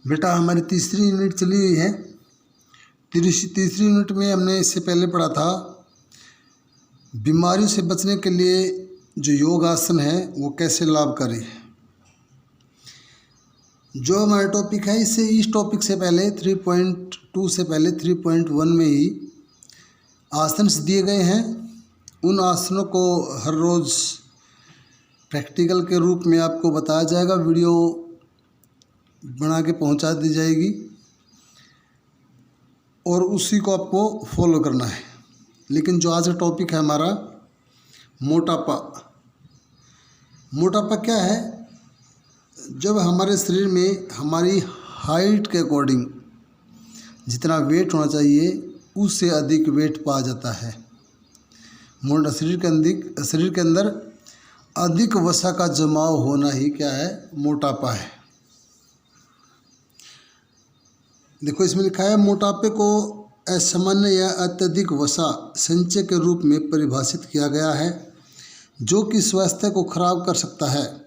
बेटा हमारी तीसरी यूनिट चली हुई है। तीसरी यूनिट में हमने इससे पहले पढ़ा था बीमारियों से बचने के लिए जो योग आसन है वो कैसे लाभकारी है। जो हमारा टॉपिक है इससे इस टॉपिक से पहले 3.2 से पहले 3.1 में ही आसन दिए गए हैं। उन आसनों को हर रोज़ प्रैक्टिकल के रूप में आपको बताया जाएगा, वीडियो बना के पहुंचा दी जाएगी और उसी को आपको फॉलो करना है। लेकिन जो आज का टॉपिक है हमारा मोटापा। मोटापा क्या है? जब हमारे शरीर में हमारी हाइट के अकॉर्डिंग जितना वेट होना चाहिए उससे अधिक वेट पाया जाता है। शरीर के अंदर अधिक वसा का जमाव होना ही क्या है? मोटापा है। देखो इसमें लिखा है मोटापे को असामान्य या अत्यधिक वसा संचय के रूप में परिभाषित किया गया है जो कि स्वास्थ्य को खराब कर सकता है।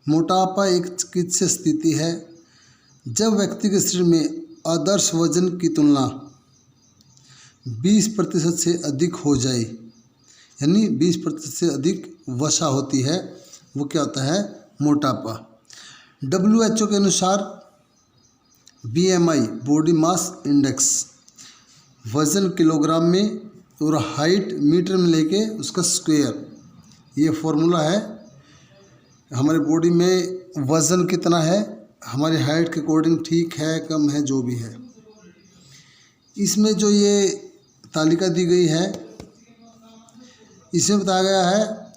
मोटापा एक चिकित्सीय स्थिति है जब व्यक्ति के शरीर में आदर्श वजन की तुलना 20% से अधिक हो जाए, यानी 20% से अधिक वसा होती है, वो क्या होता है? मोटापा। WHO के अनुसार BMI बॉडी मास इंडेक्स वज़न किलोग्राम में और हाइट मीटर में लेके उसका स्क्वायर, ये फॉर्मूला है। हमारे बॉडी में वज़न कितना है, हमारी हाइट के अकॉर्डिंग ठीक है कम है जो भी है। इसमें जो ये तालिका दी गई है इसमें बताया गया है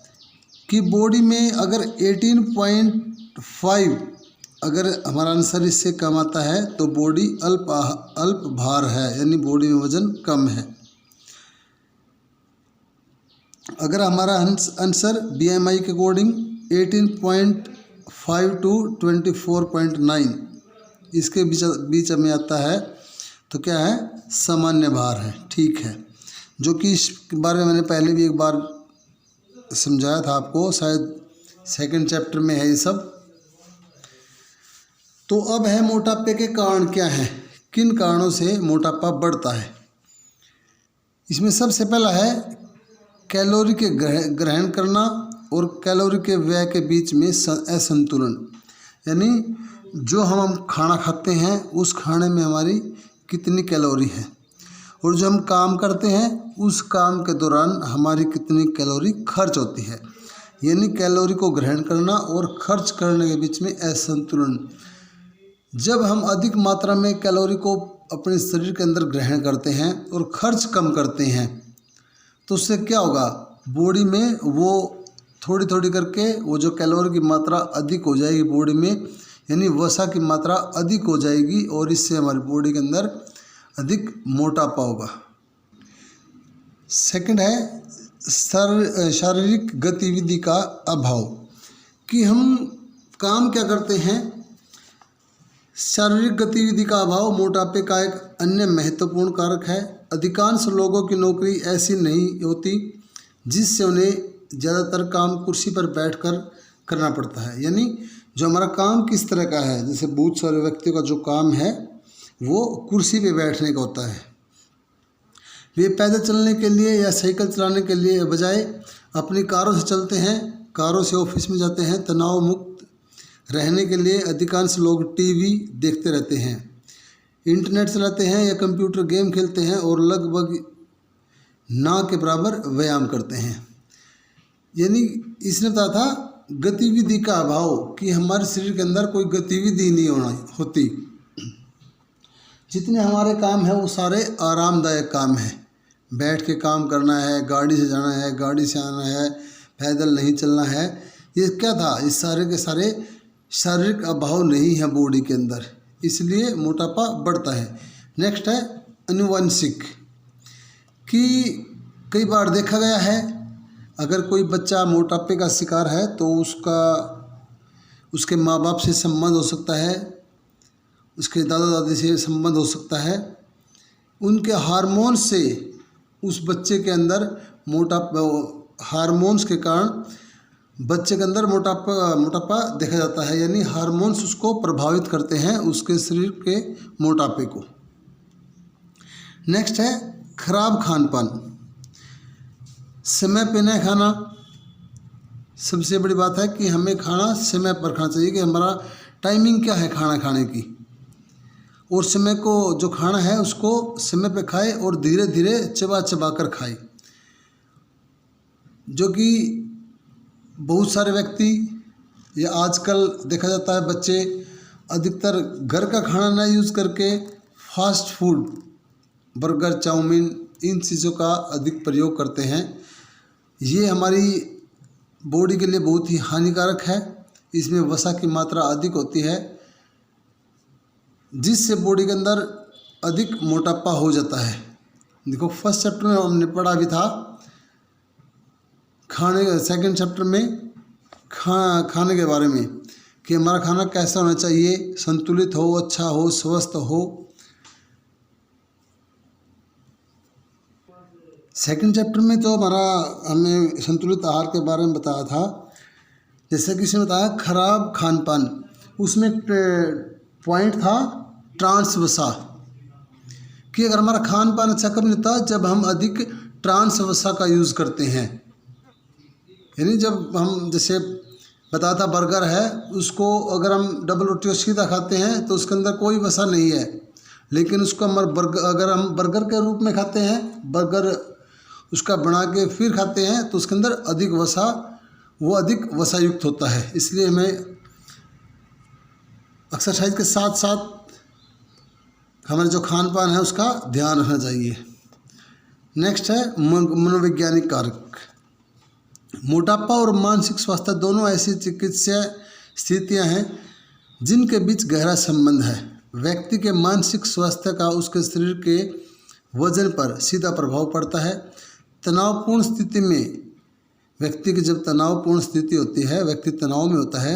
कि बॉडी में अगर 18.5 अगर हमारा आंसर इससे कम आता है तो बॉडी अल्प भार है, यानी बॉडी में वजन कम है। अगर हमारा आंसर BMI के अकॉर्डिंग 18.5 टू 24.9 इसके बीच में आता है तो क्या है? सामान्य भार है, ठीक है। जो कि इस बारे में मैंने पहले भी एक बार समझाया था आपको, शायद सेकंड चैप्टर में है ये सब। तो अब है मोटापे के कारण क्या हैं, किन कारणों से मोटापा बढ़ता है। इसमें सबसे पहला है कैलोरी के ग्रहण करना और कैलोरी के व्यय के बीच में असंतुलन, यानी जो हम खाना खाते हैं उस खाने में हमारी कितनी कैलोरी है और जो हम काम करते हैं उस काम के दौरान हमारी कितनी कैलोरी खर्च होती है, यानी कैलोरी को ग्रहण करना और खर्च करने के बीच में असंतुलन। जब हम अधिक मात्रा में कैलोरी को अपने शरीर के अंदर ग्रहण करते हैं और खर्च कम करते हैं तो उससे क्या होगा? बॉडी में वो थोड़ी थोड़ी करके वो जो कैलोरी की मात्रा अधिक हो जाएगी बॉडी में, यानी वसा की मात्रा अधिक हो जाएगी और इससे हमारी बॉडी के अंदर अधिक मोटापा होगा। सेकंड है शारीरिक गतिविधि का अभाव, कि हम काम क्या करते हैं। शारीरिक गतिविधि का अभाव मोटापे का एक अन्य महत्वपूर्ण कारक है। अधिकांश लोगों की नौकरी ऐसी नहीं होती जिससे उन्हें ज़्यादातर काम कुर्सी पर बैठकर करना पड़ता है, यानी जो हमारा काम किस तरह का है, जैसे बहुत सारे व्यक्तियों का जो काम है वो कुर्सी पे बैठने का होता है। वे पैदल चलने के लिए या साइकिल चलाने के लिए बजाय अपनी कारों से चलते हैं, कारों से ऑफिस में जाते हैं। तनाव मुक्त रहने के लिए अधिकांश लोग टीवी देखते रहते हैं, इंटरनेट चलाते हैं या कंप्यूटर गेम खेलते हैं और लगभग ना के बराबर व्यायाम करते हैं। यानी इसने बताया था गतिविधि का अभाव, कि हमारे शरीर के अंदर कोई गतिविधि नहीं होती। जितने हमारे काम हैं वो सारे आरामदायक काम हैं, बैठ के काम करना है, गाड़ी से जाना है, गाड़ी से आना है, पैदल नहीं चलना है। ये क्या था? इस सारे के सारे शारीरिक अभाव नहीं है बॉडी के अंदर, इसलिए मोटापा बढ़ता है। नेक्स्ट है आनुवंशिक, कि कई बार देखा गया है अगर कोई बच्चा मोटापे का शिकार है तो उसके माँ बाप से संबंध हो सकता है, उसके दादा दादी से संबंध हो सकता है। उनके हार्मोन से उस बच्चे के अंदर हार्मोन्स के कारण बच्चे के अंदर मोटापा देखा जाता है, यानी हार्मोन्स उसको प्रभावित करते हैं उसके शरीर के मोटापे को। नेक्स्ट है खराब खान पान। समय पे नहीं खाना, सबसे बड़ी बात है कि हमें खाना समय पर खाना चाहिए, कि हमारा टाइमिंग क्या है खाना खाने की, और समय को जो खाना है उसको समय पे खाए और धीरे धीरे चबा चबा कर खाए। जो कि बहुत सारे व्यक्ति या आजकल देखा जाता है बच्चे अधिकतर घर का खाना ना यूज़ करके फास्ट फूड, बर्गर, चाउमीन, इन चीज़ों का अधिक प्रयोग करते हैं। ये हमारी बॉडी के लिए बहुत ही हानिकारक है। इसमें वसा की मात्रा अधिक होती है, जिससे बॉडी के अंदर अधिक मोटापा हो जाता है। देखो फर्स्ट चैप्टर में हमने पढ़ा भी था खाने, सेकंड चैप्टर में खाने के बारे में, कि हमारा खाना कैसा होना चाहिए, संतुलित हो, अच्छा हो, स्वस्थ हो। सेकंड चैप्टर में तो हमें संतुलित आहार के बारे में बताया था। जैसे कि इसमें बताया खराब खान पान, उसमें पॉइंट था ट्रांस वसा, कि अगर हमारा खान पान अच्छा कब नहीं होता, जब हम अधिक ट्रांस वसा का यूज़ करते हैं। यानी जब हम, जैसे बताया था बर्गर है, उसको अगर हम डबल रोटी और सीधा खाते हैं तो उसके अंदर कोई वसा नहीं है, लेकिन उसको अगर हम बर्गर के रूप में खाते हैं, बर्गर उसका बना के फिर खाते हैं, तो उसके अंदर अधिक वसा युक्त होता है। इसलिए हमें एक्सरसाइज के साथ साथ हमारे जो खान पान है उसका ध्यान रखना चाहिए। नेक्स्ट है मनोवैज्ञानिक कारक। मोटापा और मानसिक स्वास्थ्य दोनों ऐसी चिकित्सा स्थितियां हैं जिनके बीच गहरा संबंध है। व्यक्ति के मानसिक स्वास्थ्य का उसके शरीर के वजन पर सीधा प्रभाव पड़ता है। तनावपूर्ण स्थिति में व्यक्ति की जब तनावपूर्ण स्थिति होती है, व्यक्ति तनाव में होता है,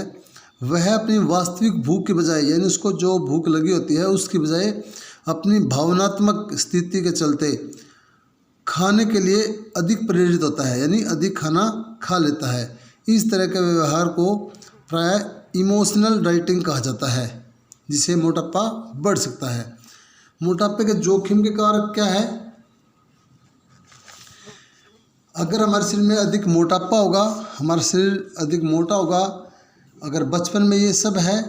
वह अपनी वास्तविक भूख के बजाय, यानी उसको जो भूख लगी होती है उसकी बजाय अपनी भावनात्मक स्थिति के चलते खाने के लिए अधिक प्रेरित होता है, यानी अधिक खाना खा लेता है। इस तरह के व्यवहार को प्राय इमोशनल डाइटिंग कहा जाता है, जिससे मोटापा बढ़ सकता है। मोटापे के जोखिम के कारक क्या है? अगर हमारे शरीर में अधिक मोटापा होगा, हमारा शरीर अधिक मोटा होगा, अगर बचपन में ये सब है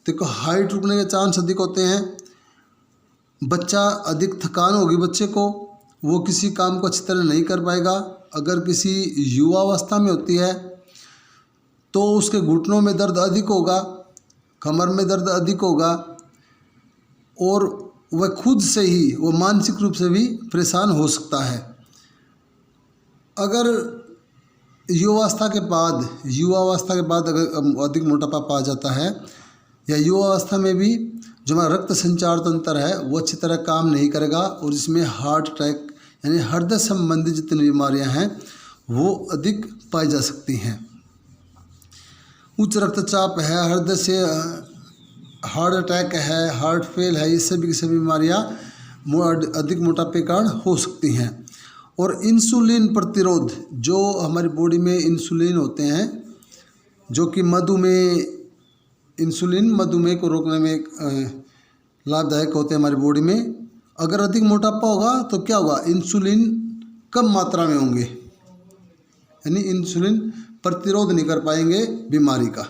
तो हाइट रुकने के चांस अधिक होते हैं। बच्चा अधिक थकान होगी बच्चे को, वो किसी काम को अच्छी तरह नहीं कर पाएगा। अगर किसी युवावस्था में होती है तो उसके घुटनों में दर्द अधिक होगा, कमर में दर्द अधिक होगा, और वह खुद से ही वो मानसिक रूप से भी परेशान हो सकता है। अगर युवावस्था के बाद अगर अधिक मोटापा पाया जाता है, या युवावस्था में भी जो हमारा रक्त संचार तंत्र है वो अच्छी तरह काम नहीं करेगा, और इसमें हार्ट अटैक यानी हृदय संबंधी जितनी बीमारियां हैं वो अधिक पाई जा सकती हैं। उच्च रक्तचाप है, हृदय से हार्ट अटैक है, हार्ट फेल है, ये सभी की सभी बीमारियाँ अधिक मोटापे के कारण हो सकती हैं। और इंसुलिन प्रतिरोध, जो हमारी बॉडी में इंसुलिन होते हैं, जो कि मधुमेह को रोकने में लाभदायक होते हैं हमारी बॉडी में। अगर अधिक मोटापा होगा तो क्या होगा? इंसुलिन कम मात्रा में होंगे, यानी इंसुलिन प्रतिरोध नहीं कर पाएंगे बीमारी का।